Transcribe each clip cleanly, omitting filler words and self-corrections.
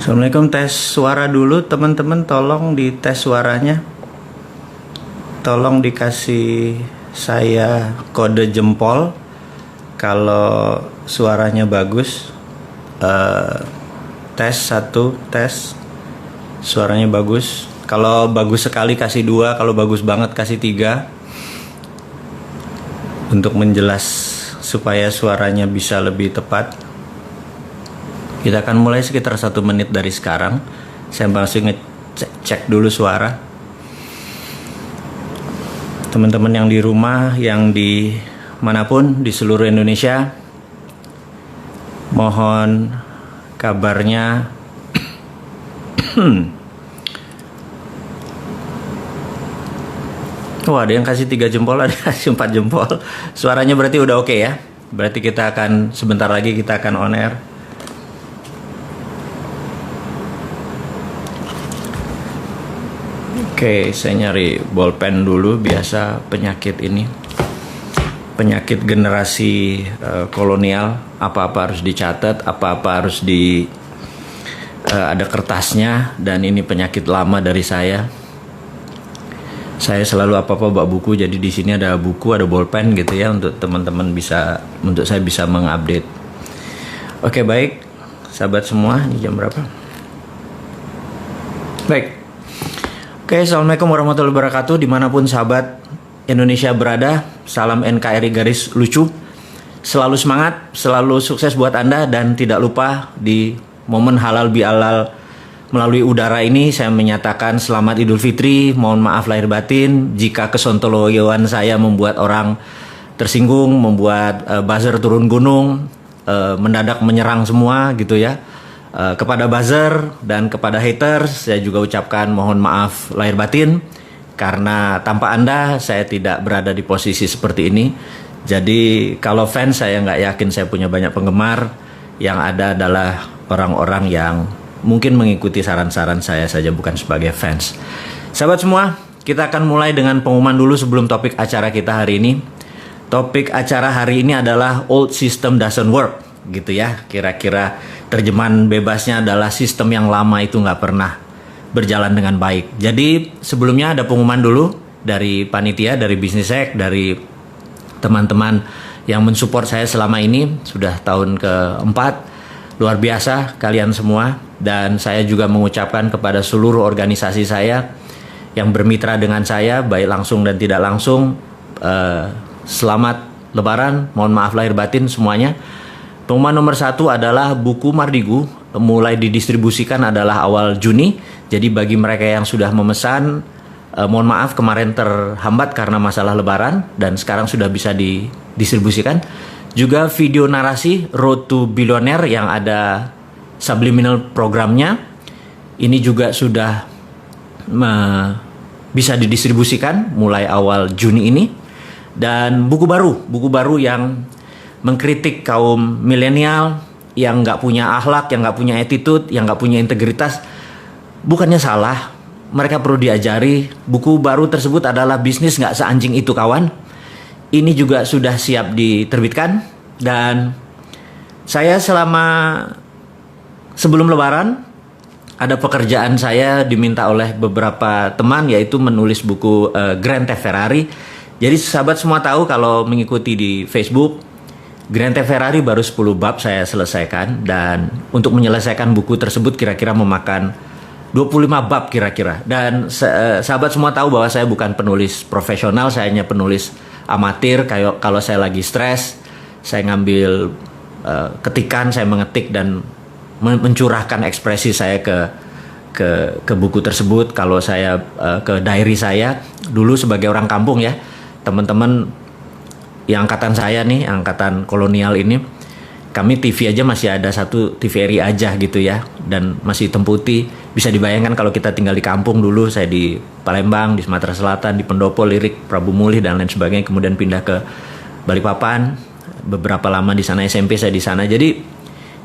Assalamualaikum, tes suara dulu teman-teman, tolong dites suaranya. Tolong dikasih saya kode jempol kalau suaranya bagus. Tes 1, tes suaranya bagus. Kalau bagus sekali kasih 2, kalau bagus banget kasih 3. Untuk menjelas supaya suaranya bisa lebih tepat. Kita akan mulai sekitar 1 menit dari sekarang. Saya masih ngecek dulu suara. Teman-teman yang di rumah, yang di manapun di seluruh Indonesia, mohon kabarnya. Wah, ada yang kasih 3 jempol, ada yang kasih 4 jempol. Suaranya berarti udah oke ya. Berarti kita akan sebentar lagi kita akan on air. Oke, saya nyari bolpen dulu. Biasa penyakit ini, penyakit generasi kolonial. Apa-apa harus dicatat, apa-apa harus ada kertasnya. Dan ini penyakit lama dari saya. Saya selalu apa-apa bawa buku. Jadi di sini ada buku, ada bolpen gitu ya, untuk teman-teman untuk saya bisa mengupdate. Oke, baik, sahabat semua. Ini jam berapa? Baik. Oke, assalamualaikum warahmatullahi wabarakatuh. Dimanapun sahabat Indonesia berada, salam NKRI garis lucu. Selalu semangat, selalu sukses buat Anda. Dan tidak lupa di momen halal bihalal melalui udara ini, saya menyatakan selamat Idul Fitri. Mohon maaf lahir batin jika kesontoloyoan saya membuat orang tersinggung, membuat buzzer turun gunung, mendadak menyerang semua gitu ya. Kepada buzzer dan kepada haters, saya juga ucapkan mohon maaf lahir batin, karena tanpa Anda saya tidak berada di posisi seperti ini. Jadi kalau fans, saya nggak yakin saya punya banyak penggemar. Yang ada adalah orang-orang yang mungkin mengikuti saran-saran saya saja, bukan sebagai fans. Sahabat semua, kita akan mulai dengan pengumuman dulu sebelum topik acara kita hari ini. Topik acara hari ini adalah old system doesn't work, gitu ya. Kira-kira terjemahan bebasnya adalah sistem yang lama itu nggak pernah berjalan dengan baik. Jadi sebelumnya ada pengumuman dulu dari panitia, dari Business Hack, dari teman-teman yang mensupport saya selama ini. Sudah tahun keempat. Luar biasa kalian semua. Dan saya juga mengucapkan kepada seluruh organisasi saya yang bermitra dengan saya, baik langsung dan tidak langsung, selamat Lebaran, mohon maaf lahir batin semuanya. Pengumuman nomor 1 adalah buku Mardigu mulai didistribusikan adalah awal Juni. Jadi bagi mereka yang sudah memesan, mohon maaf kemarin terhambat karena masalah Lebaran, dan sekarang sudah bisa didistribusikan. Juga video narasi Road to Billionaire yang ada subliminal programnya, ini juga sudah bisa didistribusikan mulai awal Juni ini. Dan buku baru yang mengkritik kaum milenial yang nggak punya akhlak, yang nggak punya attitude, yang nggak punya integritas. Bukannya salah, mereka perlu diajari. Buku baru tersebut adalah Bisnis Nggak Seanjing Itu Kawan. Ini juga sudah siap diterbitkan. Dan saya sebelum Lebaran ada pekerjaan saya diminta oleh beberapa teman, yaitu menulis buku Grand Theft Ferrari. Jadi sahabat semua tahu kalau mengikuti di Facebook, Grand Theft Ferrari baru 10 bab saya selesaikan. Dan untuk menyelesaikan buku tersebut kira-kira memakan 25 bab kira-kira. Dan sahabat semua tahu bahwa saya bukan penulis profesional, saya hanya penulis amatir. Kalau saya lagi stres, saya ngambil ketikan, saya mengetik dan mencurahkan ekspresi saya ke buku tersebut. Kalau saya ke diary saya dulu sebagai orang kampung ya, teman-teman yang angkatan saya nih, angkatan kolonial ini, kami TV aja masih ada satu TVRI aja gitu ya, dan masih hitam putih. Bisa dibayangkan kalau kita tinggal di kampung dulu. Saya di Palembang, di Sumatera Selatan, di Pendopo, Lirik, Prabu Mulih dan lain sebagainya. Kemudian pindah ke Balikpapan, beberapa lama di sana, SMP saya di sana. Jadi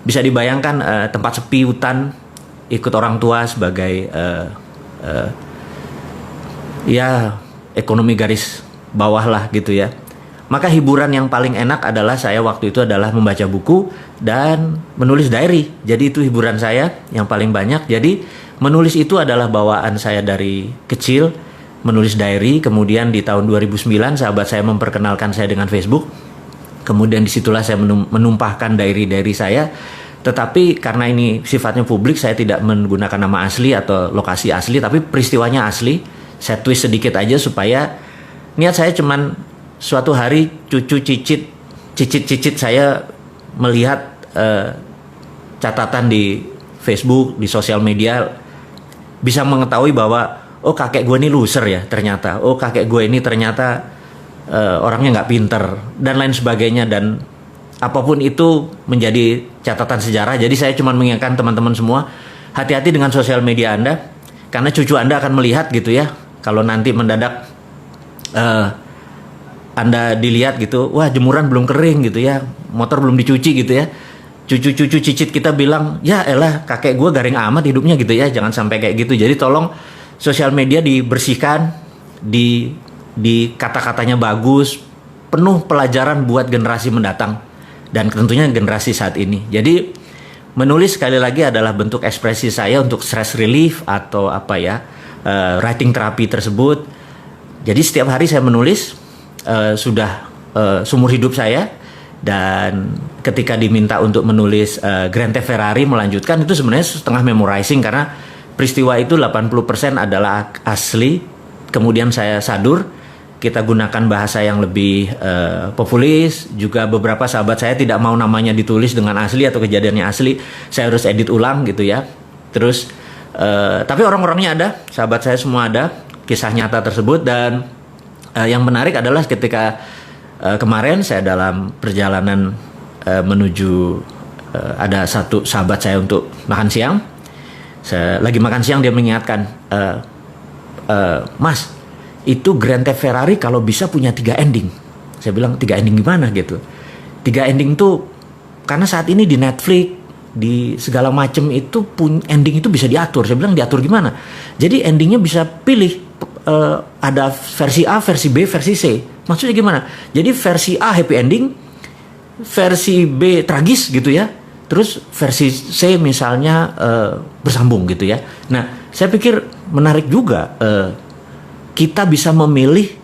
bisa dibayangkan tempat sepi, hutan, ikut orang tua sebagai ya ekonomi garis bawah lah gitu ya. Maka hiburan yang paling enak adalah saya waktu itu adalah membaca buku dan menulis diary. Jadi itu hiburan saya yang paling banyak. Jadi menulis itu adalah bawaan saya dari kecil, menulis diary. Kemudian di tahun 2009 sahabat saya memperkenalkan saya dengan Facebook. Kemudian disitulah saya menumpahkan diary saya. Tetapi karena ini sifatnya publik, saya tidak menggunakan nama asli atau lokasi asli, tapi peristiwanya asli. Saya twist sedikit aja supaya niat saya cuman suatu hari cucu cicit saya melihat catatan di Facebook, di sosial media, bisa mengetahui bahwa oh kakek gue ini loser ya ternyata, oh kakek gue ini ternyata orangnya nggak pinter dan lain sebagainya, dan apapun itu menjadi catatan sejarah. Jadi saya cuma mengingatkan teman-teman semua, hati-hati dengan sosial media Anda, karena cucu Anda akan melihat gitu ya, kalau nanti mendadak Anda dilihat gitu, wah jemuran belum kering gitu ya, motor belum dicuci gitu ya. Cucu-cucu cicit kita bilang, ya elah kakek gue garing amat hidupnya gitu ya. Jangan sampai kayak gitu. Jadi tolong sosial media dibersihkan, di kata-katanya bagus, penuh pelajaran buat generasi mendatang dan tentunya generasi saat ini. Jadi menulis sekali lagi adalah bentuk ekspresi saya untuk stress relief atau apa ya, writing therapy tersebut. Jadi setiap hari saya menulis. Sudah seumur hidup saya, dan ketika diminta untuk menulis Grand Theft Ferrari melanjutkan, itu sebenarnya setengah memorizing karena peristiwa itu 80% adalah asli. Kemudian saya sadur, kita gunakan bahasa yang lebih populis. Juga beberapa sahabat saya tidak mau namanya ditulis dengan asli atau kejadiannya asli, saya harus edit ulang gitu ya. Terus tapi orang-orangnya ada, sahabat saya semua ada kisah nyata tersebut. Dan yang menarik adalah ketika kemarin saya dalam perjalanan menuju ada satu sahabat saya untuk makan siang. Saya lagi makan siang, dia mengingatkan, Mas, itu Grand Theft Ferrari kalau bisa punya 3 ending. Saya bilang 3 ending gimana gitu. 3 ending tuh karena saat ini di Netflix, di segala macam itu ending itu bisa diatur. Saya bilang diatur gimana? Jadi endingnya bisa pilih. Ada versi A, versi B, versi C. Maksudnya gimana? Jadi versi A happy ending, versi B tragis gitu ya. Terus versi C misalnya bersambung gitu ya. Nah, saya pikir menarik juga kita bisa memilih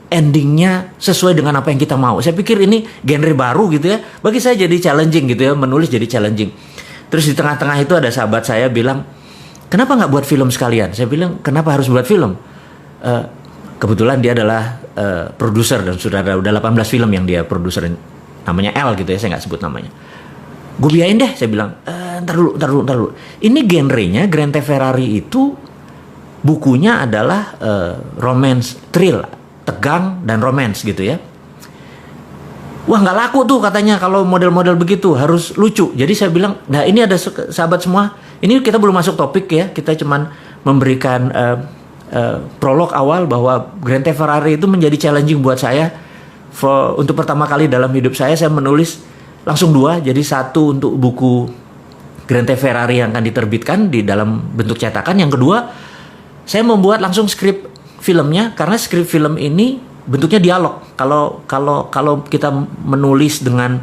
endingnya sesuai dengan apa yang kita mau. Saya pikir ini genre baru gitu ya. Bagi saya jadi challenging gitu ya, menulis jadi challenging. Terus di tengah-tengah itu ada sahabat saya bilang, kenapa nggak buat film sekalian? Saya bilang, kenapa harus buat film? Kebetulan dia adalah produser dan sudah 18 film yang dia produser, namanya L gitu ya, saya nggak sebut namanya. Gue biayain deh, saya bilang, ntar dulu. Ini genrenya Grand Theft Ferrari itu bukunya adalah romance, thrill, tegang dan romance gitu ya. Wah nggak laku tuh katanya kalau model-model begitu, harus lucu. Jadi saya bilang, nah ini ada sahabat semua, ini kita belum masuk topik ya, kita cuman memberikan prolog awal bahwa Grand Theft Ferrari itu menjadi challenging buat saya. Untuk pertama kali dalam hidup saya menulis langsung 2. Jadi 1 untuk buku Grand Theft Ferrari yang akan diterbitkan di dalam bentuk cetakan. Yang kedua, saya membuat langsung skrip filmnya, karena skrip film ini bentuknya dialog. Kalau kita menulis dengan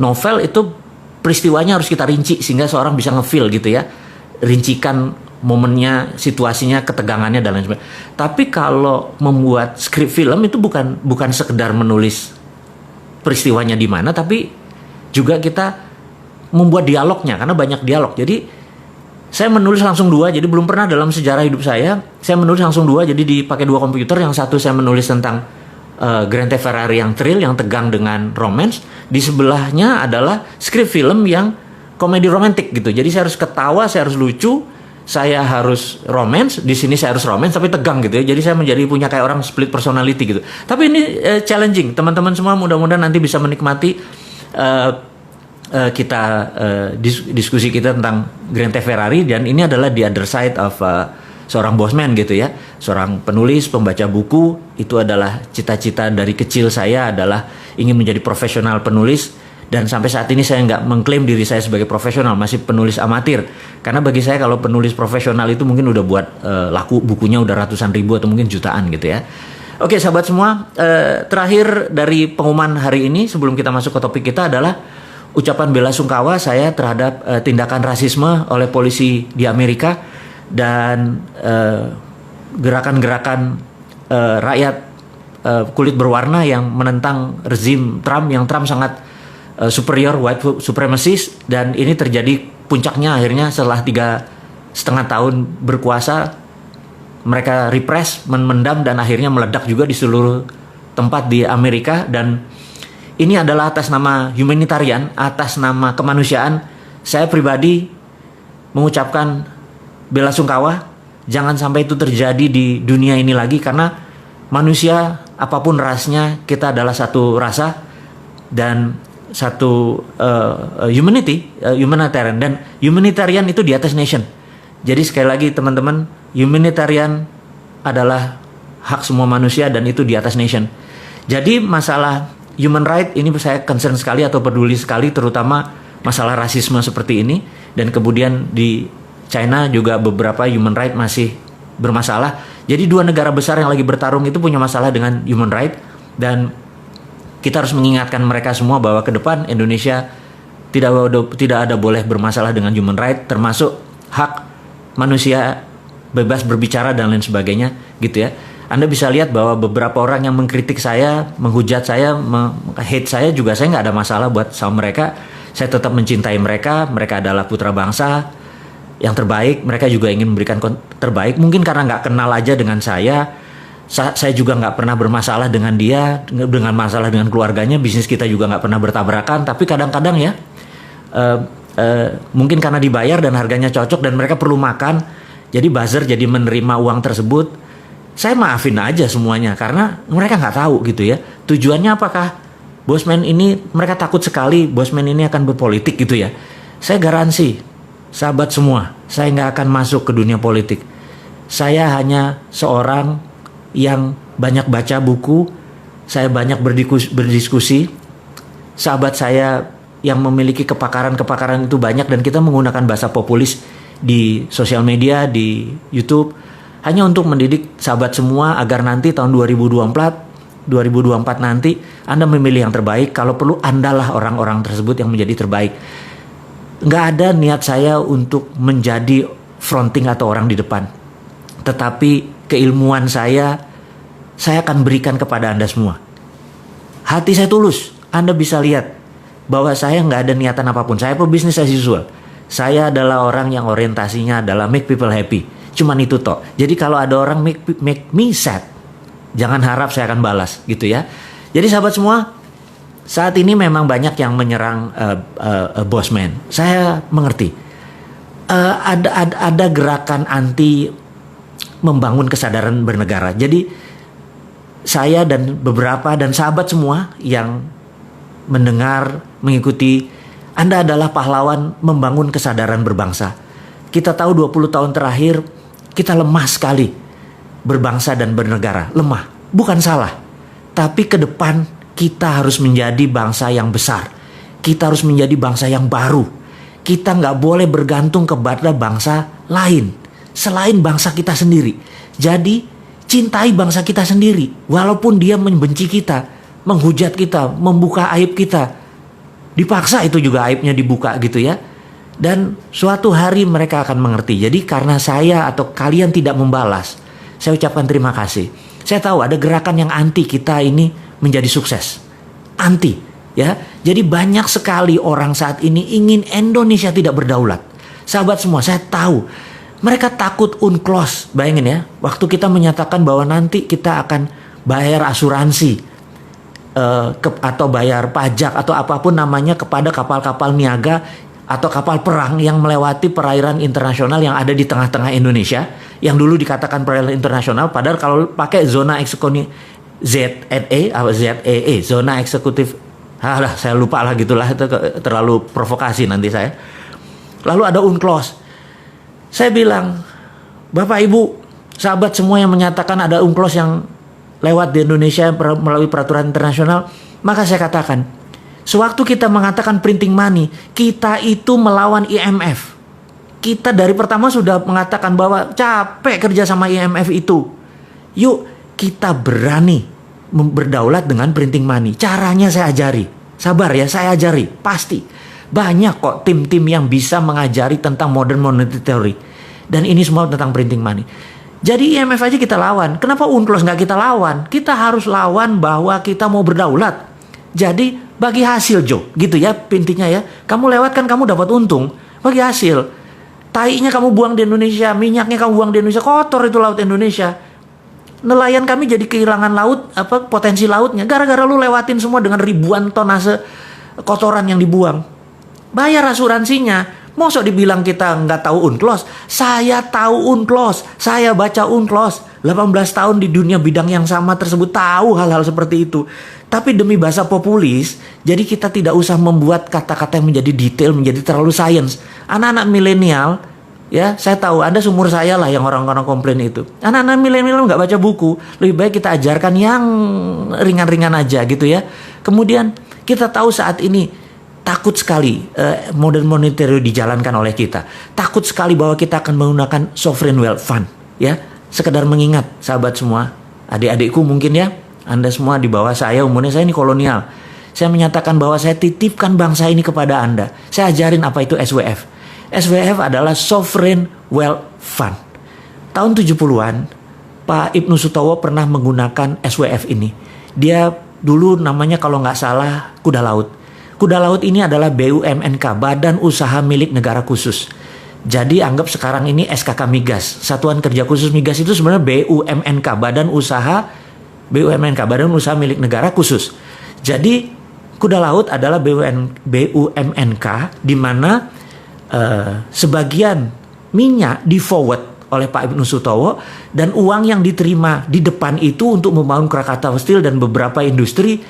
novel itu peristiwanya harus kita rinci sehingga seorang bisa ngefeel gitu ya, rincikan momennya, situasinya, ketegangannya dan lain sebagainya. Tapi kalau membuat skrip film itu bukan sekedar menulis peristiwanya di mana, tapi juga kita membuat dialognya, karena banyak dialog. Jadi saya menulis langsung 2, jadi belum pernah dalam sejarah hidup saya menulis langsung 2, jadi dipakai 2 komputer. Yang satu saya menulis tentang Grand Theft Ferrari yang thrill, yang tegang dengan romance. Di sebelahnya adalah skrip film yang komedi romantik gitu. Jadi saya harus ketawa, saya harus lucu, saya harus romance, di sini saya harus romance tapi tegang gitu ya. Jadi saya menjadi punya kayak orang split personality gitu. Tapi ini challenging. Teman-teman semua mudah-mudahan nanti bisa menikmati kita diskusi kita tentang Grand Theft Ferrari, dan ini adalah the other side of seorang bosman gitu ya. Seorang penulis, pembaca buku, itu adalah cita-cita dari kecil saya adalah ingin menjadi profesional penulis. Dan sampai saat ini saya nggak mengklaim diri saya sebagai profesional, masih penulis amatir. Karena bagi saya kalau penulis profesional itu mungkin udah buat laku bukunya udah ratusan ribu atau mungkin jutaan gitu ya. Oke, sahabat semua, terakhir dari pengumuman hari ini sebelum kita masuk ke topik kita adalah ucapan bela sungkawa saya terhadap tindakan rasisme oleh polisi di Amerika dan gerakan-gerakan rakyat kulit berwarna yang menentang rezim Trump, yang Trump sangat superior white supremacist, dan ini terjadi puncaknya akhirnya setelah 3,5 tahun berkuasa. Mereka repress, memendam, dan akhirnya meledak juga di seluruh tempat di Amerika. Dan ini adalah atas nama humanitarian, atas nama kemanusiaan. Saya pribadi mengucapkan bela sungkawa. Jangan sampai itu terjadi di dunia ini lagi, karena manusia apapun rasnya, kita adalah satu rasa dan satu humanitarian, dan humanitarian itu di atas nation. Jadi sekali lagi teman-teman, humanitarian adalah hak semua manusia dan itu di atas nation. Jadi masalah human right ini saya concern sekali atau peduli sekali, terutama masalah rasisme seperti ini. Dan kemudian di China juga beberapa human right masih bermasalah. Jadi 2 negara besar yang lagi bertarung itu punya masalah dengan human right, dan kita harus mengingatkan mereka semua bahwa ke depan Indonesia tidak ada boleh bermasalah dengan human right, termasuk hak manusia bebas berbicara dan lain sebagainya gitu ya. Anda bisa lihat bahwa beberapa orang yang mengkritik saya, menghujat saya, hate saya juga, saya nggak ada masalah buat sama mereka. Saya tetap mencintai mereka. Mereka adalah putra bangsa yang terbaik. Mereka juga ingin memberikan terbaik. Mungkin karena nggak kenal aja dengan saya juga nggak pernah bermasalah dengan dia, dengan masalah dengan keluarganya, bisnis kita juga nggak pernah bertabrakan. Tapi kadang-kadang ya mungkin karena dibayar dan harganya cocok dan mereka perlu makan, jadi buzzer, jadi menerima uang tersebut. Saya maafin aja semuanya karena mereka nggak tahu gitu ya tujuannya apakah Bosman ini, mereka takut sekali Bosman ini akan berpolitik gitu ya. Saya garansi sahabat semua, saya nggak akan masuk ke dunia politik. Saya hanya seorang yang banyak baca buku, saya banyak berdiskusi. Sahabat saya yang memiliki kepakaran itu banyak, dan kita menggunakan bahasa populis di sosial media, di YouTube, hanya untuk mendidik sahabat semua agar nanti tahun 2024 nanti Anda memilih yang terbaik. Kalau perlu Andalah orang-orang tersebut yang menjadi terbaik. Nggak ada niat saya untuk menjadi fronting atau orang di depan, tetapi keilmuan saya akan berikan kepada Anda semua. Hati saya tulus, Anda bisa lihat bahwa saya nggak ada niatan apapun. Saya pebisnis as usual. Saya adalah orang yang orientasinya adalah make people happy. Cuman itu toh. Jadi kalau ada orang make me sad, jangan harap saya akan balas gitu ya. Jadi sahabat semua, saat ini memang banyak yang menyerang Bosman. Saya mengerti. Ada gerakan anti membangun kesadaran bernegara. Jadi saya dan beberapa dan sahabat semua yang mendengar, mengikuti, Anda adalah pahlawan membangun kesadaran berbangsa. Kita tahu 20 tahun terakhir kita lemah sekali berbangsa dan bernegara. Lemah, bukan salah. Tapi ke depan kita harus menjadi bangsa yang besar. Kita harus menjadi bangsa yang baru. Kita nggak boleh bergantung kepada bangsa lain selain bangsa kita sendiri. Jadi cintai bangsa kita sendiri, walaupun dia membenci kita, menghujat kita, membuka aib kita. Dipaksa itu juga aibnya dibuka gitu ya. Dan suatu hari mereka akan mengerti. Jadi karena saya atau kalian tidak membalas, saya ucapkan terima kasih. Saya tahu ada gerakan yang anti kita ini menjadi sukses. Anti ya. Jadi banyak sekali orang saat ini ingin Indonesia tidak berdaulat. Sahabat semua, saya tahu mereka takut UNCLOS. Bayangin ya, waktu kita menyatakan bahwa nanti kita akan bayar asuransi atau bayar pajak atau apapun namanya kepada kapal-kapal niaga atau kapal perang yang melewati perairan internasional yang ada di tengah-tengah Indonesia, yang dulu dikatakan perairan internasional, padahal kalau pakai zona eksekutif ZEE, zona eksekutif, saya lupa lah gitulah, itu terlalu provokasi nanti saya. Lalu ada UNCLOS. Saya bilang, Bapak Ibu, sahabat semua yang menyatakan ada UNCLOS yang lewat di Indonesia melalui peraturan internasional, maka saya katakan, sewaktu kita mengatakan printing money, kita itu melawan IMF. Kita dari pertama sudah mengatakan bahwa capek kerja sama IMF itu. Yuk kita berani berdaulat dengan printing money. Caranya saya ajari. Sabar ya, saya ajari. Pasti. Banyak kok tim-tim yang bisa mengajari tentang modern monetary theory. Dan ini semua tentang printing money. Jadi IMF aja kita lawan. Kenapa UNCLOS nggak kita lawan? Kita harus lawan bahwa kita mau berdaulat. Jadi bagi hasil, Jo. Gitu ya intinya ya. Kamu lewat kan kamu dapat untung. Bagi hasil. Tainya kamu buang di Indonesia. Minyaknya kamu buang di Indonesia. Kotor itu laut Indonesia. Nelayan kami jadi kehilangan laut, potensi lautnya. Gara-gara lu lewatin semua dengan ribuan tonase kotoran yang dibuang. Bayar asuransinya. Mosok dibilang kita nggak tahu UNCLOS. Saya tahu UNCLOS. Saya baca UNCLOS. 18 tahun di dunia bidang yang sama tersebut, tahu hal-hal seperti itu. Tapi demi bahasa populis, jadi kita tidak usah membuat kata-kata yang menjadi detail, menjadi terlalu sains. Anak-anak milenial, ya, saya tahu Anda seumur saya lah yang orang-orang komplain itu. Anak-anak milenial nggak baca buku. Lebih baik kita ajarkan yang ringan-ringan aja gitu ya. Kemudian kita tahu saat ini takut sekali modern monetary dijalankan oleh kita. Takut sekali bahwa kita akan menggunakan sovereign wealth fund. Ya, sekedar mengingat sahabat semua, adik-adikku mungkin ya, Anda semua di bawah saya, umurnya saya ini kolonial. Saya menyatakan bahwa saya titipkan bangsa ini kepada Anda. Saya ajarin apa itu SWF. SWF adalah Sovereign Wealth Fund. Tahun 70-an, Pak Ibnu Sutowo pernah menggunakan SWF ini. Dia dulu namanya kalau nggak salah Kuda Laut. Kuda Laut ini adalah BUMNK, Badan Usaha Milik Negara Khusus. Jadi anggap sekarang ini SKK Migas. Satuan Kerja Khusus Migas itu sebenarnya BUMNK, Badan Usaha Milik Negara Khusus. Jadi Kuda Laut adalah BUMNK di mana sebagian minyak di forward oleh Pak Ibnu Sutowo dan uang yang diterima di depan itu untuk membangun Krakatau Steel dan beberapa industri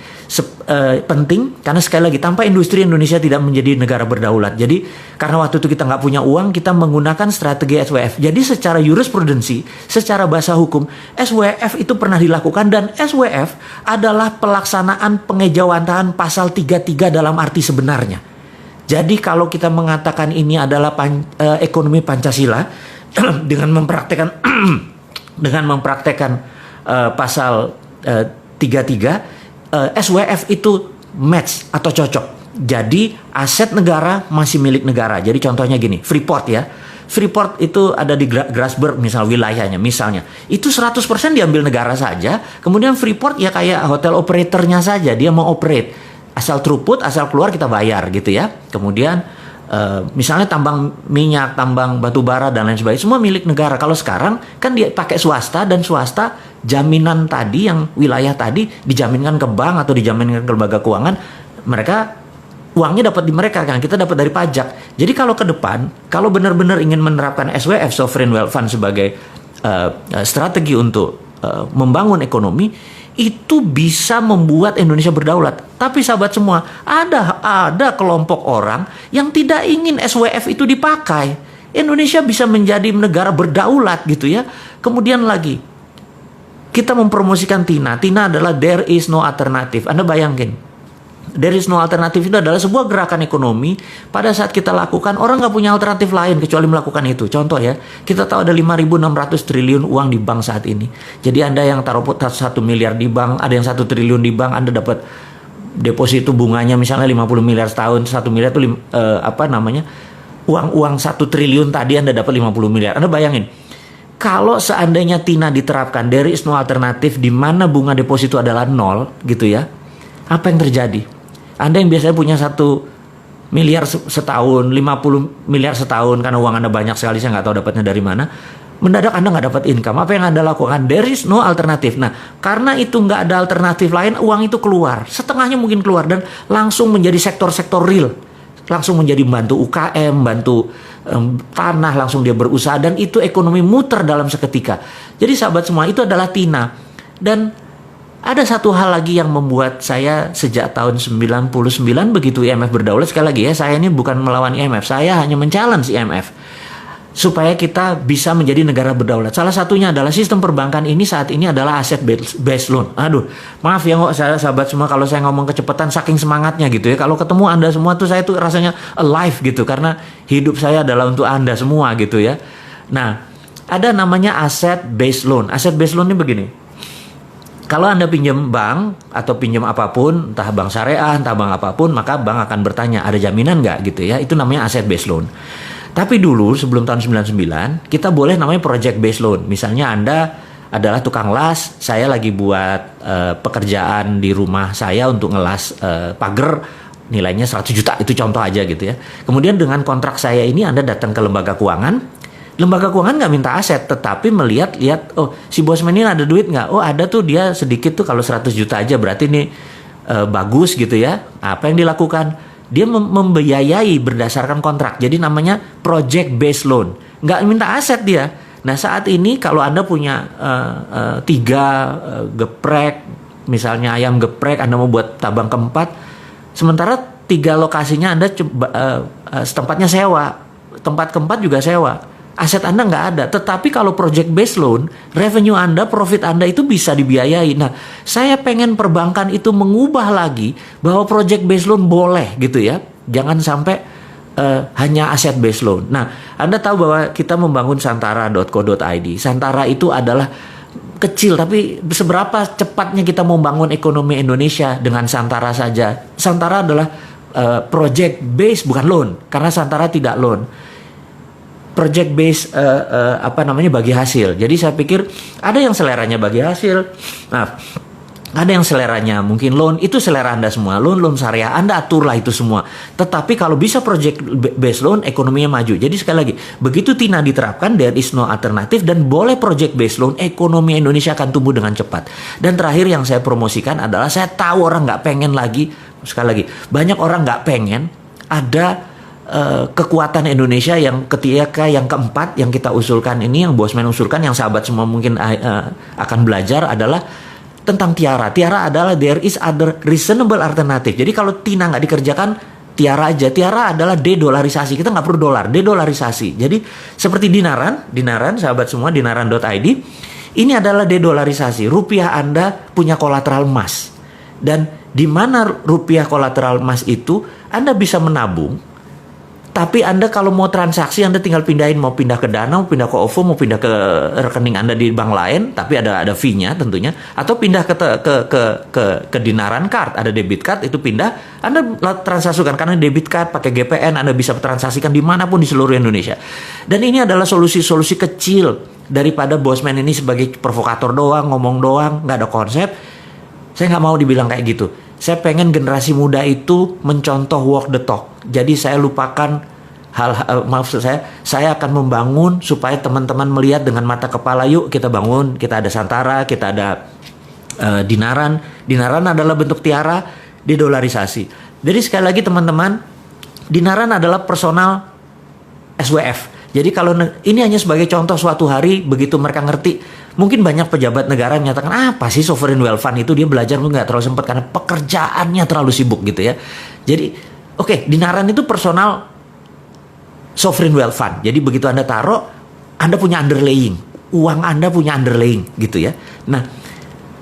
penting, karena sekali lagi tanpa industri Indonesia tidak menjadi negara berdaulat. Jadi karena waktu itu kita nggak punya uang, kita menggunakan strategi SWF. Jadi secara jurisprudensi, secara bahasa hukum, SWF itu pernah dilakukan dan SWF adalah pelaksanaan pengejawantahan pasal 33 dalam arti sebenarnya. Jadi kalau kita mengatakan ini adalah ekonomi Pancasila dengan mempraktekkan pasal 33, SWF itu match atau cocok. Jadi aset negara masih milik negara. Jadi contohnya gini, Freeport ya. Freeport itu ada di Grasberg misal wilayahnya misalnya. Itu 100% diambil negara saja. Kemudian Freeport ya kayak hotel operatornya saja, dia mau operate. Asal throughput, asal keluar kita bayar gitu ya. Kemudian misalnya tambang minyak, tambang batu bara dan lain sebagainya semua milik negara. Kalau sekarang kan dia pakai swasta dan swasta jaminan tadi yang wilayah tadi dijaminkan ke bank atau dijaminkan ke lembaga keuangan, mereka uangnya dapat di mereka kan, kita dapat dari pajak. Jadi kalau ke depan kalau benar-benar ingin menerapkan SWF Sovereign Wealth Fund sebagai strategi untuk membangun ekonomi, itu bisa membuat Indonesia berdaulat. Tapi sahabat semua, ada kelompok orang yang tidak ingin SWF itu dipakai. Indonesia bisa menjadi negara berdaulat gitu ya. Kemudian lagi, kita mempromosikan TINA. TINA adalah there is no alternative. Anda bayangin, there is no alternative itu adalah sebuah gerakan ekonomi. Pada saat kita lakukan, orang nggak punya alternatif lain kecuali melakukan itu. Contoh ya, kita tahu ada 5.600 triliun uang di bank saat ini. Jadi Anda yang taruh 1 miliar di bank, ada yang 1 triliun di bank, Anda dapat deposito bunganya misalnya 50 miliar setahun. 1 miliar itu uang 1 triliun tadi Anda dapat 50 miliar. Anda bayangin, kalau seandainya TINA diterapkan, there is no alternative, di mana bunga deposito adalah 0 gitu ya, apa yang terjadi? Anda yang biasanya punya 1 miliar setahun, 50 miliar setahun, karena uang Anda banyak sekali, saya nggak tahu dapatnya dari mana, mendadak Anda nggak dapat income. Apa yang Anda lakukan? There is no alternative. Nah, karena itu nggak ada alternatif lain, uang itu keluar. Setengahnya mungkin keluar dan langsung menjadi sektor-sektor real. Langsung menjadi bantu UKM, bantu tanah, langsung dia berusaha. Dan itu ekonomi muter dalam seketika. Jadi sahabat semua, itu adalah TINA. Dan ada satu hal lagi yang membuat saya sejak tahun 99 begitu IMF berdaulat. Sekali lagi ya, saya ini bukan melawan IMF, saya hanya men-challenge IMF supaya kita bisa menjadi negara berdaulat. Salah satunya adalah sistem perbankan ini saat ini adalah aset based loan. Aduh, maaf ya sahabat semua kalau saya ngomong kecepatan saking semangatnya gitu ya. Kalau ketemu Anda semua tuh saya tuh rasanya alive gitu, karena hidup saya adalah untuk Anda semua gitu ya. Nah, ada namanya aset based loan. Aset based loan ini begini. Kalau Anda pinjam bank atau pinjam apapun, entah bank syariah, entah bank apapun, maka bank akan bertanya, ada jaminan nggak gitu ya? Itu namanya asset based loan. Tapi dulu sebelum tahun 99, kita boleh namanya project based loan. Misalnya Anda adalah tukang las, saya lagi buat pekerjaan di rumah saya untuk ngelas pagar, nilainya 100 juta, itu contoh aja gitu ya. Kemudian dengan kontrak saya ini Anda datang ke lembaga keuangan. Lembaga keuangan nggak minta aset, tetapi melihat oh si bosman ini ada duit nggak? Oh ada tuh, dia sedikit tuh, kalau 100 juta aja berarti ini bagus gitu ya. Apa yang dilakukan? Dia membiayai berdasarkan kontrak. Jadi namanya project based loan. Nggak minta aset dia. Nah saat ini kalau Anda punya 3 geprek, misalnya ayam geprek, Anda mau buat tabang keempat, sementara 3 lokasinya Anda tempatnya sewa, tempat keempat juga sewa. Aset Anda nggak ada, tetapi kalau project based loan, revenue Anda, profit Anda itu bisa dibiayai. Nah, saya pengen perbankan itu mengubah lagi bahwa project based loan boleh gitu ya. Jangan sampai hanya aset based loan. Nah, Anda tahu bahwa kita membangun santara.co.id. Santara itu adalah kecil, tapi seberapa cepatnya kita membangun ekonomi Indonesia dengan Santara saja. Santara adalah project based, bukan loan, karena Santara tidak loan. Project based bagi hasil. Jadi saya pikir ada yang seleranya bagi hasil. Nah, ada yang seleranya mungkin loan, itu selera Anda semua. Loan syariah Anda aturlah itu semua. Tetapi kalau bisa project based loan, ekonominya maju. Jadi sekali lagi, begitu TINA diterapkan, there is no alternatif, dan boleh project based loan, ekonomi Indonesia akan tumbuh dengan cepat. Dan terakhir yang saya promosikan adalah, saya tahu orang nggak pengen lagi, sekali lagi, banyak orang nggak pengen ada kekuatan Indonesia yang ketika yang keempat yang kita usulkan ini, yang Bosman usulkan, yang sahabat semua mungkin akan belajar, adalah tentang tiara. Tiara adalah there is other reasonable alternative. Jadi kalau TINA nggak dikerjakan, tiara aja. Tiara adalah dedolarisasi. Kita nggak perlu dolar, dedolarisasi. Jadi seperti dinaran sahabat semua, dinaran.id, ini adalah dedolarisasi. Rupiah Anda punya kolateral emas. Dan di mana rupiah kolateral emas itu, Anda bisa menabung. Tapi Anda kalau mau transaksi, Anda tinggal pindahin, mau pindah ke Dana, mau pindah ke OVO, mau pindah ke rekening Anda di bank lain, tapi ada fee-nya tentunya, atau pindah ke Dinaran Card, ada debit card, itu pindah, Anda transaksikan karena debit card pakai GPN, Anda bisa transaksikan dimanapun di seluruh Indonesia. Dan ini adalah solusi-solusi kecil daripada Bosman ini sebagai provokator doang, ngomong doang, nggak ada konsep. Saya nggak mau dibilang kayak gitu. Saya pengen generasi muda itu mencontoh walk the talk. Jadi saya lupakan maksud saya akan membangun supaya teman-teman melihat dengan mata kepala, yuk kita bangun, kita ada Santara, kita ada Dinaran. Dinaran adalah bentuk tiara, dedolarisasi. Jadi sekali lagi teman-teman, Dinaran adalah personal SWF. Jadi kalau ini hanya sebagai contoh, suatu hari begitu mereka ngerti, mungkin banyak pejabat negara menyatakan, apa sih sovereign wealth fund itu, dia belajar nggak terlalu sempat karena pekerjaannya terlalu sibuk gitu ya. Jadi Dinaran itu personal sovereign wealth fund. Jadi begitu Anda taruh, Anda punya underlying, uang Anda punya underlying gitu ya. Nah,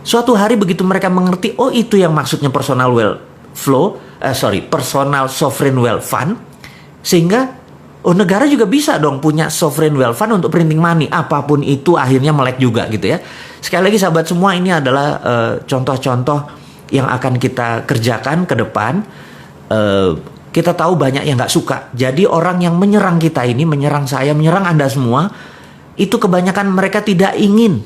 suatu hari begitu mereka mengerti, oh itu yang maksudnya personal personal sovereign wealth fund, sehingga negara juga bisa dong punya sovereign wealth fund untuk printing money. Apapun itu akhirnya melek juga gitu ya. Sekali lagi sahabat semua, ini adalah contoh-contoh yang akan kita kerjakan ke depan. Kita tahu banyak yang gak suka. Jadi orang yang menyerang kita ini, menyerang saya, menyerang Anda semua, itu kebanyakan mereka tidak ingin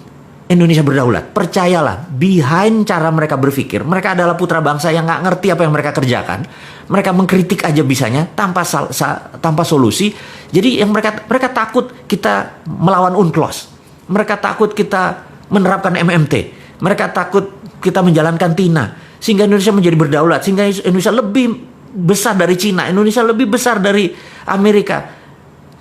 Indonesia berdaulat. Percayalah, behind cara mereka berpikir, mereka adalah putra bangsa yang gak ngerti apa yang mereka kerjakan. Mereka mengkritik aja bisanya tanpa solusi. Jadi yang mereka takut kita melawan UNCLOS. Mereka takut kita menerapkan MMT. Mereka takut kita menjalankan TINA. Sehingga Indonesia menjadi berdaulat. Sehingga Indonesia lebih besar dari Cina. Indonesia lebih besar dari Amerika.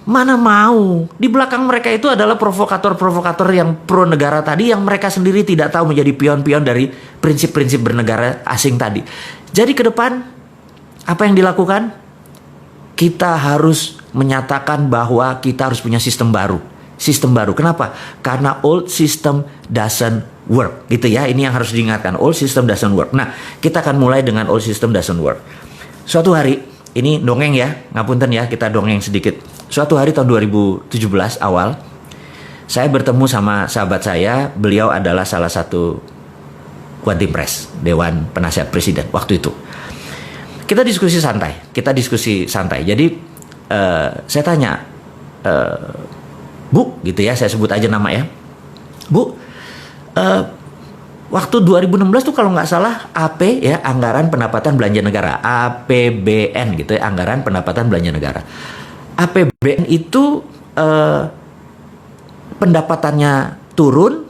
Mana mau. Di belakang mereka itu adalah provokator-provokator yang pro negara tadi, yang mereka sendiri tidak tahu menjadi pion-pion dari prinsip-prinsip bernegara asing tadi. Jadi ke depan, apa yang dilakukan? Kita harus menyatakan bahwa kita harus punya sistem baru. Sistem baru. Kenapa? Karena old system doesn't work. Gitu ya, ini yang harus diingatkan. Old system doesn't work. Nah, kita akan mulai dengan old system doesn't work. Suatu hari, ini dongeng ya, ngapunten ya, kita dongeng sedikit. Suatu hari tahun 2017 awal, saya bertemu sama sahabat saya. Beliau adalah salah satu One Team Press, Dewan Penasihat Presiden waktu itu. Kita diskusi santai. Jadi saya tanya, Bu, gitu ya, saya sebut aja nama ya, Bu, waktu 2016 tuh kalau nggak salah AP ya, Anggaran Pendapatan Belanja Negara, APBN gitu ya, Anggaran Pendapatan Belanja Negara. APBN itu pendapatannya turun,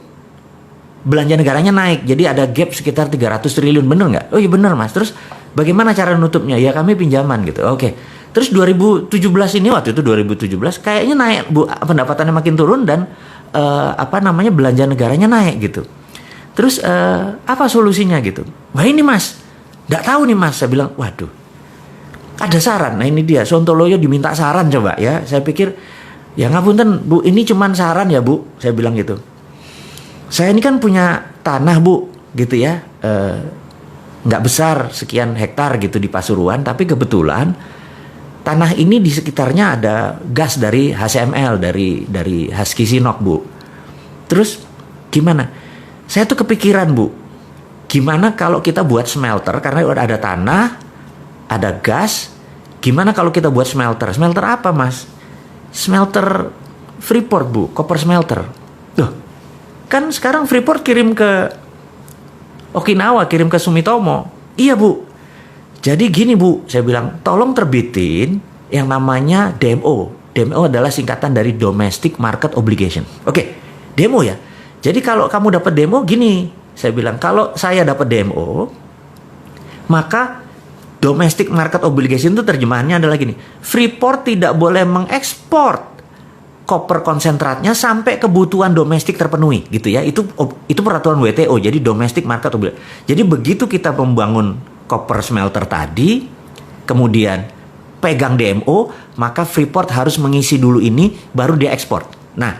belanja negaranya naik, jadi ada gap sekitar 300 triliun, bener nggak? Oh iya bener Mas. Terus bagaimana cara nutupnya? Ya kami pinjaman gitu. Oke. Terus 2017 ini, waktu itu 2017 kayaknya naik Bu, pendapatannya makin turun dan belanja negaranya naik gitu. Terus apa solusinya gitu? Wah ini Mas, nggak tahu nih Mas. Saya bilang, waduh, ada saran. Nah ini dia, Sontoloyo diminta saran coba ya. Saya pikir, ya ngapunten Bu, ini cuman saran ya Bu. Saya bilang gitu. Saya ini kan punya tanah Bu, gitu ya, nggak besar, sekian hektar gitu di Pasuruan, tapi kebetulan tanah ini di sekitarnya ada gas dari HCML, dari Husky Sinok Bu. Terus gimana? Saya tuh kepikiran Bu, gimana kalau kita buat smelter, karena udah ada tanah, ada gas, gimana kalau kita buat smelter? Smelter apa Mas? Smelter Freeport Bu, copper smelter. Loh, kan sekarang Freeport kirim ke Okinawa, kirim ke Sumitomo. Iya Bu. Jadi gini Bu, saya bilang tolong terbitin yang namanya DMO. DMO adalah singkatan dari Domestic Market Obligation. Oke, DMO ya. Jadi kalau kamu dapat DMO gini, saya bilang kalau saya dapat DMO, maka Domestic Market Obligation itu terjemahannya adalah gini. Freeport tidak boleh mengekspor koper konsentratnya sampai kebutuhan domestik terpenuhi gitu ya. Itu peraturan WTO, jadi domestic market obligation. Jadi begitu kita membangun koper smelter tadi, kemudian pegang DMO, maka Freeport harus mengisi dulu ini baru dia ekspor. Nah,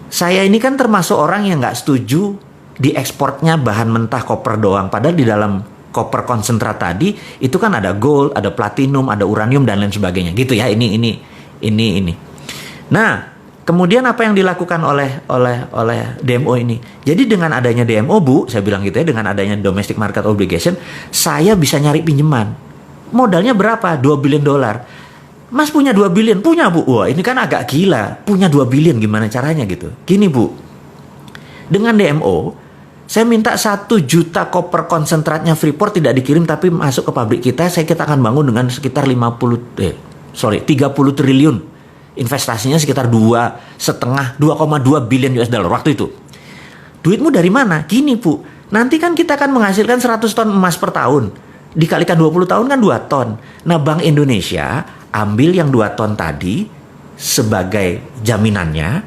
saya ini kan termasuk orang yang nggak setuju diekspornya bahan mentah koper doang, padahal di dalam koper konsentrat tadi itu kan ada gold, ada platinum, ada uranium dan lain sebagainya gitu ya. Ini. Nah, kemudian apa yang dilakukan oleh DMO ini? Jadi dengan adanya DMO Bu, saya bilang gitu ya, dengan adanya Domestic Market Obligation, saya bisa nyari pinjaman. Modalnya berapa? 2 billion dolar. Mas punya 2 billion? Punya Bu. Wah ini kan agak gila. Punya 2 billion gimana caranya gitu? Gini Bu, dengan DMO, saya minta 1 juta koper konsentratnya Freeport tidak dikirim tapi masuk ke pabrik kita akan bangun dengan sekitar 30 triliun. Investasinya sekitar 2,2 billion US dollar waktu itu. Duitmu dari mana? Gini Bu, nanti kan kita akan menghasilkan 100 ton emas per tahun. Dikalikan 20 tahun kan 2 ton. Nah Bank Indonesia ambil yang 2 ton tadi sebagai jaminannya.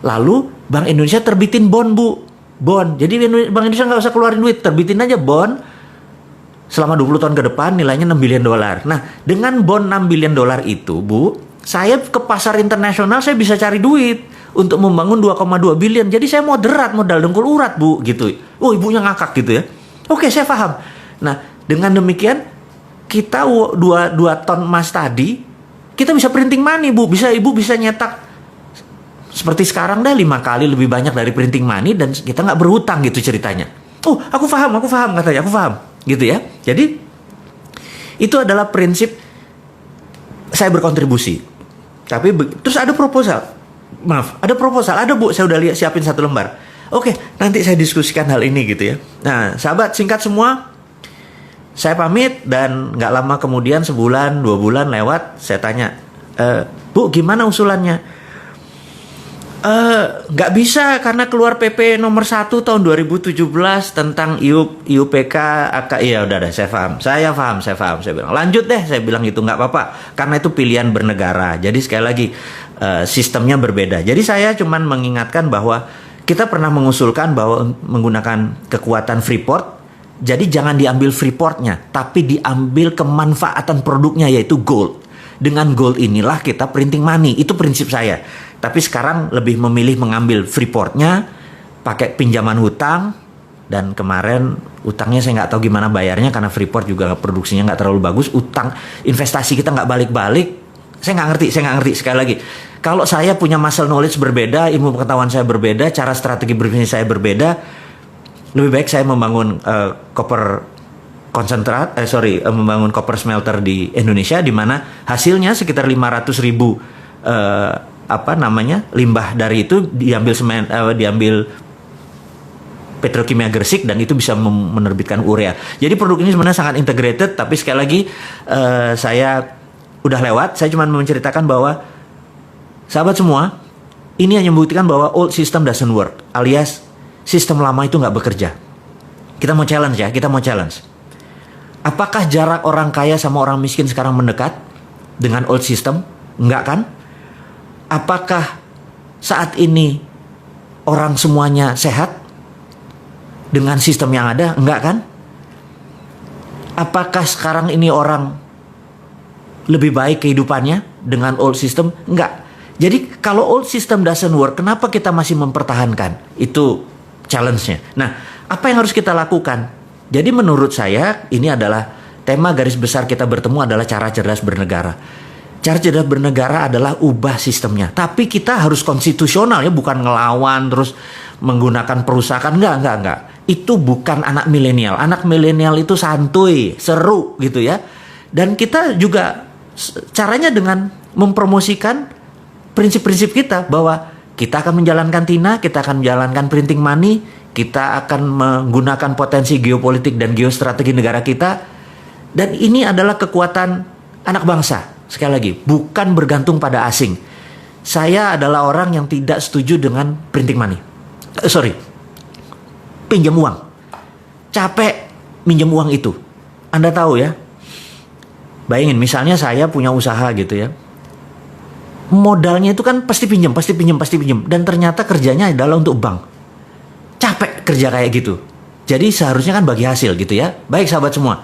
Lalu Bank Indonesia terbitin bond Bu. Bond. Jadi Bank Indonesia nggak usah keluarin duit. Terbitin aja bond. Selama 20 tahun ke depan nilainya 6 billion dolar. Nah dengan bond 6 billion dolar itu Bu, saya ke pasar internasional saya bisa cari duit untuk membangun 2,2 billion. Jadi saya moderat, modal dengkul urat Bu gitu. Oh ibunya ngakak gitu ya. Oke saya paham. Nah dengan demikian kita 2 ton emas tadi kita bisa printing money Bu. Ibu bisa nyetak seperti sekarang 5 kali lebih banyak dari printing money dan kita nggak berhutang gitu ceritanya. Oh aku paham katanya, aku paham gitu ya. Jadi itu adalah prinsip saya berkontribusi. Tapi terus ada proposal. Ada Bu, saya udah siapin 1 lembar. Oke, nanti saya diskusikan hal ini gitu ya. Nah, sahabat, singkat semua, saya pamit dan nggak lama kemudian 1 bulan, 2 bulan lewat, saya tanya, Bu, gimana usulannya? Nggak bisa karena keluar PP nomor 1 tahun 2017 tentang IUPK ya udah saya paham. Saya bilang lanjut deh, saya bilang itu nggak apa-apa karena itu pilihan bernegara. Jadi sekali lagi sistemnya berbeda. Jadi saya cuman mengingatkan bahwa kita pernah mengusulkan bahwa menggunakan kekuatan Freeport. Jadi jangan diambil Freeportnya, tapi diambil kemanfaatan produknya yaitu gold. Dengan gold inilah kita printing money. Itu prinsip saya. Tapi sekarang lebih memilih mengambil Freeportnya, pakai pinjaman hutang, dan kemarin utangnya saya nggak tahu gimana bayarnya karena Freeport juga produksinya nggak terlalu bagus. Utang investasi kita nggak balik-balik. Saya nggak ngerti sekali lagi. Kalau saya punya muscle knowledge berbeda, ilmu pengetahuan saya berbeda, cara strategi berbisnis saya berbeda, lebih baik saya membangun copper konsentrat, membangun copper smelter di Indonesia, di mana hasilnya sekitar 500.000 limbah dari itu diambil Petrokimia Gresik, dan itu bisa menerbitkan urea. Jadi produk ini sebenarnya sangat integrated, tapi sekali lagi saya udah lewat. Saya cuma menceritakan bahwa sahabat semua, ini hanya membuktikan bahwa old system doesn't work, alias sistem lama itu nggak bekerja. Kita mau challenge ya, kita mau challenge. Apakah jarak orang kaya sama orang miskin sekarang mendekat dengan old system? Enggak kan? Apakah saat ini orang semuanya sehat dengan sistem yang ada? Enggak kan? Apakah sekarang ini orang lebih baik kehidupannya dengan old system? Enggak. Jadi kalau old system doesn't work, kenapa kita masih mempertahankan? Itu challenge-nya. Nah, apa yang harus kita lakukan? Jadi menurut saya ini adalah tema garis besar kita bertemu adalah cara cerdas bernegara. Cara cerdas bernegara adalah ubah sistemnya. Tapi kita harus konstitusional ya, bukan ngelawan terus menggunakan perusahaan. Enggak. Itu bukan anak milenial. Anak milenial itu santuy, seru gitu ya. Dan kita juga caranya dengan mempromosikan prinsip-prinsip kita bahwa kita akan menjalankan TINA, kita akan menjalankan printing money, kita akan menggunakan potensi geopolitik dan geostrategi negara kita. Dan ini adalah kekuatan anak bangsa. Sekali lagi, bukan bergantung pada asing. Saya adalah orang yang tidak setuju dengan printing money. Pinjam uang. Capek minjem uang itu. Anda tahu ya. Bayangin misalnya saya punya usaha gitu ya. Modalnya itu kan pasti pinjam. Dan ternyata kerjanya adalah untuk bank. Capek kerja kayak gitu. Jadi seharusnya kan bagi hasil gitu ya. Baik sahabat semua.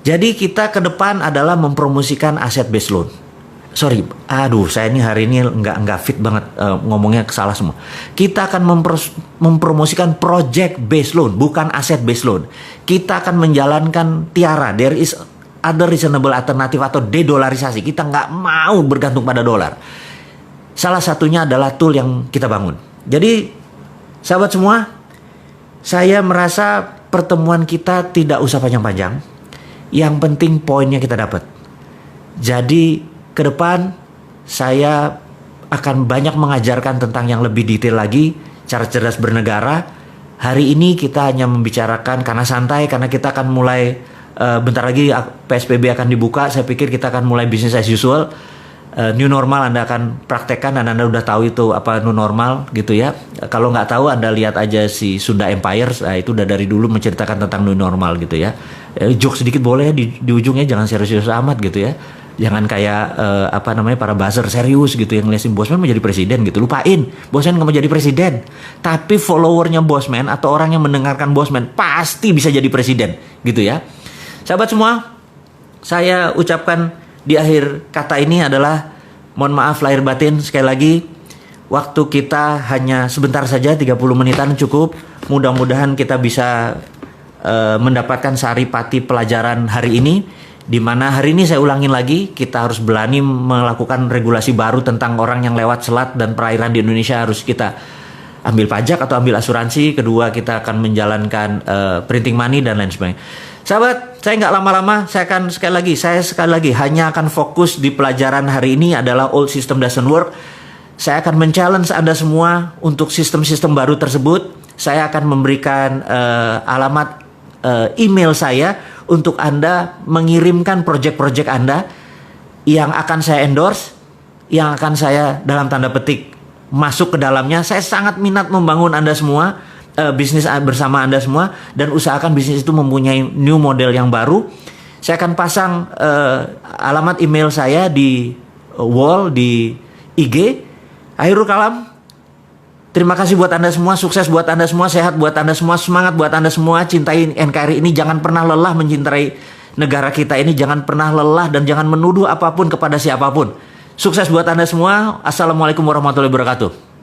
Jadi kita ke depan adalah mempromosikan aset based loan. Saya ini hari ini nggak fit banget ngomongnya salah semua. Kita akan mempromosikan project based loan, bukan aset based loan. Kita akan menjalankan TIARA, there is other reasonable alternative atau dedolarisasi. Kita nggak mau bergantung pada dolar. Salah satunya adalah tool yang kita bangun. Jadi sahabat semua, saya merasa pertemuan kita tidak usah panjang-panjang. Yang penting poinnya kita dapat. Jadi ke depan saya akan banyak mengajarkan tentang yang lebih detail lagi, cara cerdas bernegara. Hari ini kita hanya membicarakan karena santai, karena kita akan mulai bentar lagi PSBB akan dibuka. Saya pikir kita akan mulai business as usual. New normal Anda akan praktekkan dan Anda udah tahu itu apa new normal gitu ya. Kalau nggak tahu Anda lihat aja si Sunda Empire, itu udah dari dulu menceritakan tentang new normal gitu ya. Joke sedikit boleh di ujungnya, jangan serius-serius amat gitu ya. Jangan kayak para buzzer serius gitu yang ngeliatin Bosman mau jadi presiden gitu. Lupain, Bosman nggak mau jadi presiden. Tapi followernya Bosman atau orang yang mendengarkan Bosman pasti bisa jadi presiden gitu ya. Sahabat semua, saya ucapkan di akhir kata ini adalah mohon maaf lahir batin sekali lagi. Waktu kita hanya sebentar saja, 30 menitan cukup. Mudah-mudahan kita bisa mendapatkan saripati pelajaran hari ini, di mana hari ini saya ulangin lagi, kita harus berani melakukan regulasi baru tentang orang yang lewat selat dan perairan di Indonesia. Harus kita ambil pajak atau ambil asuransi. Kedua, kita akan menjalankan printing money dan lain sebagainya. Sahabat, saya nggak lama-lama, saya sekali lagi hanya akan fokus di pelajaran hari ini adalah old system doesn't work. Saya akan men-challenge Anda semua untuk sistem-sistem baru tersebut. Saya akan memberikan alamat email saya untuk Anda mengirimkan project-project Anda yang akan saya endorse, yang akan saya dalam tanda petik masuk ke dalamnya. Saya sangat minat membangun Anda semua, bisnis bersama Anda semua, dan usahakan bisnis itu mempunyai new model yang baru. Saya akan pasang alamat email saya di wall di IG. Akhirul kalam. Terima kasih buat Anda semua, sukses buat Anda semua, sehat buat Anda semua, semangat buat Anda semua. Cintai NKRI ini, jangan pernah lelah mencintai negara kita ini, jangan pernah lelah dan jangan menuduh apapun kepada siapapun. Sukses buat Anda semua. Assalamualaikum warahmatullahi wabarakatuh.